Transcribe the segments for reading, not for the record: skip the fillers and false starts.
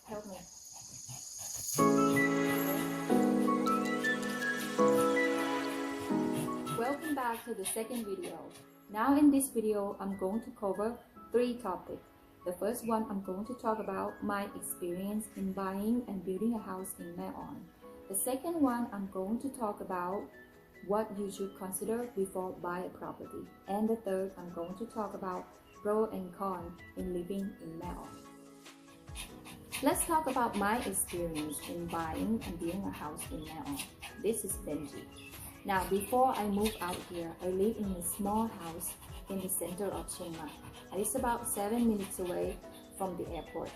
Help me. Welcome back to the second video. Now in this video, I'm going to cover three topics. The first one, I'm going to talk about my experience in buying and building a house in Mae On. The second one, I'm going to talk about what you should consider before buy a property. And the third, I'm going to talk about pros and cons in living in Mae On. Let's talk about my experience in buying and building a house in Mae On. This is Benji. Now, before I moved out here, I lived in a small house in the center of Chiang Mai. And it's about 7 minutes away from the airport.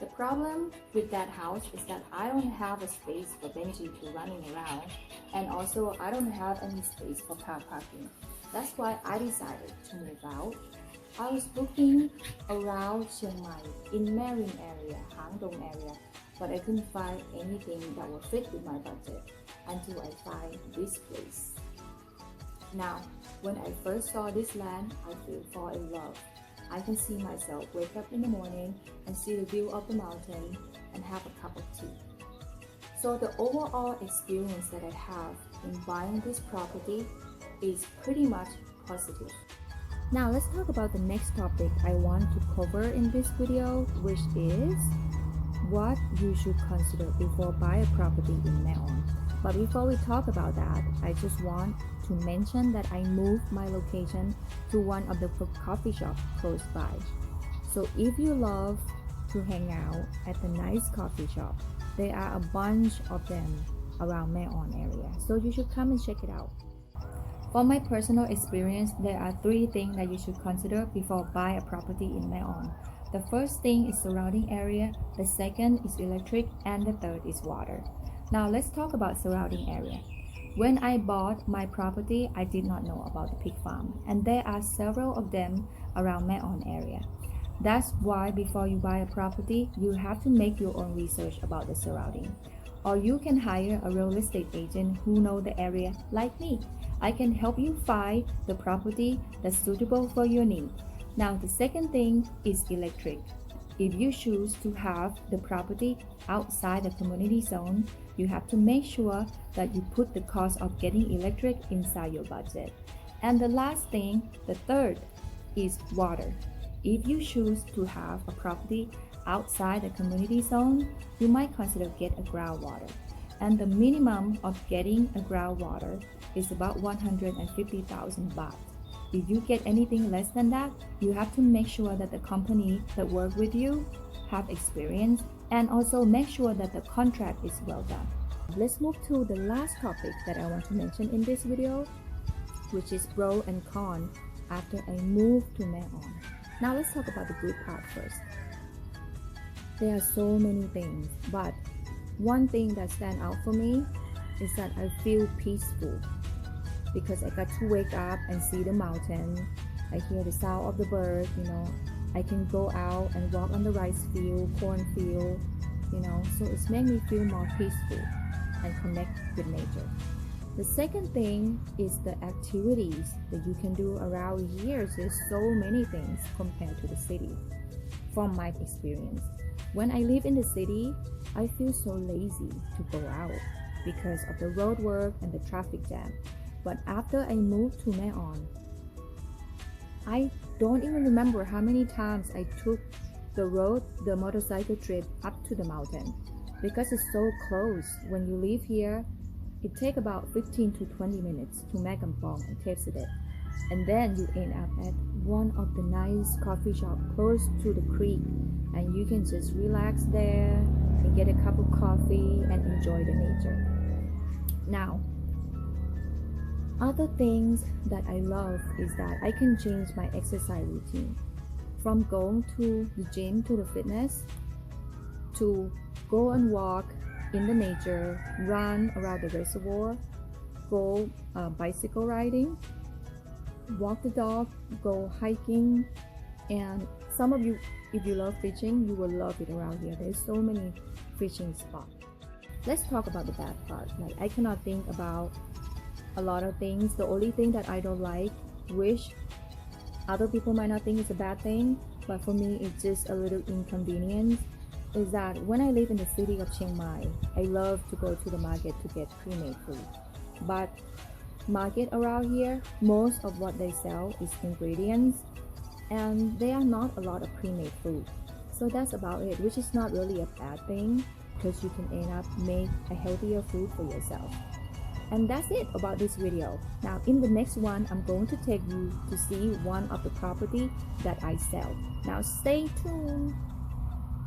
The problem with that house is that I don't have a space for Benji to running around, and also I don't have any space for car parking. That's why I decided to move out. I was looking around Chiang Mai in Marine area, Hang Dong area, but I couldn't find anything that would fit with my budget until I find this place. Now, when I first saw this land, I fall in love. I can see myself wake up in the morning and see the view of the mountain and have a cup of tea. So the overall experience that I have in buying this property is pretty much positive. Now let's talk about the next topic I want to cover in this video, which is what you should consider before buy a property in Mae On. But before we talk about that, I just want to mention that I moved my location to one of the coffee shops close by. So if you love to hang out at the nice coffee shop, there are a bunch of them around Mae On area. So you should come and check it out. From my personal experience, there are three things that you should consider before buy a property in Mae On. The first thing is surrounding area, the second is electric, and the third is water. Now let's talk about surrounding area. When I bought my property, I did not know about the pig farm, and there are several of them around Mae On area. That's why before you buy a property, you have to make your own research about the surrounding. Or you can hire a real estate agent who know the area like me. I can help you find the property that's suitable for your need. Now the second thing is electric. If you choose to have the property outside the community zone, you have to make sure that you put the cost of getting electric inside your budget. And the last thing, the third, is water. If you choose to have a property outside the community zone, you might consider get a groundwater. And the minimum of getting a groundwater is about 150,000 baht. If you get anything less than that, you have to make sure that the company that work with you have experience, and also make sure that the contract is well done. Let's move to the last topic that I want to mention in this video, which is pros and cons after I moved to Mae On. Now let's talk about the good part first. There are so many things, but one thing that stands out for me is that I feel peaceful because I got to wake up and see the mountain. I hear the sound of the bird, I can go out and walk on the rice field, cornfield, so it's made me feel more peaceful and connect with nature. The second thing is the activities that you can do around here. There's so many things compared to the city. From my experience, when I live in the city, I feel so lazy to go out because of the road work and the traffic jam. But after I moved to Mae On, I don't even remember how many times I took the motorcycle trip up to the mountain because it's so close. When you live here, it takes about 15 to 20 minutes to Mae Kampong and Tapsidet. And then you end up at one of the nice coffee shop close to the creek, and you can just relax there and get a cup of coffee and enjoy the nature. Now, other things that I love is that I can change my exercise routine from going to the gym to the fitness to go and walk in the nature, run around the reservoir, go bicycle riding, walk the dog, go hiking, and some of you, if you love fishing, you will love it around here. There's so many fishing spots. Let's talk about the bad part. Like, I cannot think about a lot of things. The only thing that I don't like, which other people might not think is a bad thing, but for me it's just a little inconvenience, is that when I live in the city of Chiang Mai, I love to go to the market to get pre-made food. But market around here, most of what they sell is ingredients, and there are not a lot of pre-made food. So that's about it, which is not really a bad thing because you can end up make a healthier food for yourself. And that's it about this video. Now in the next one, I'm going to take you to see one of the property that I sell. Now stay tuned.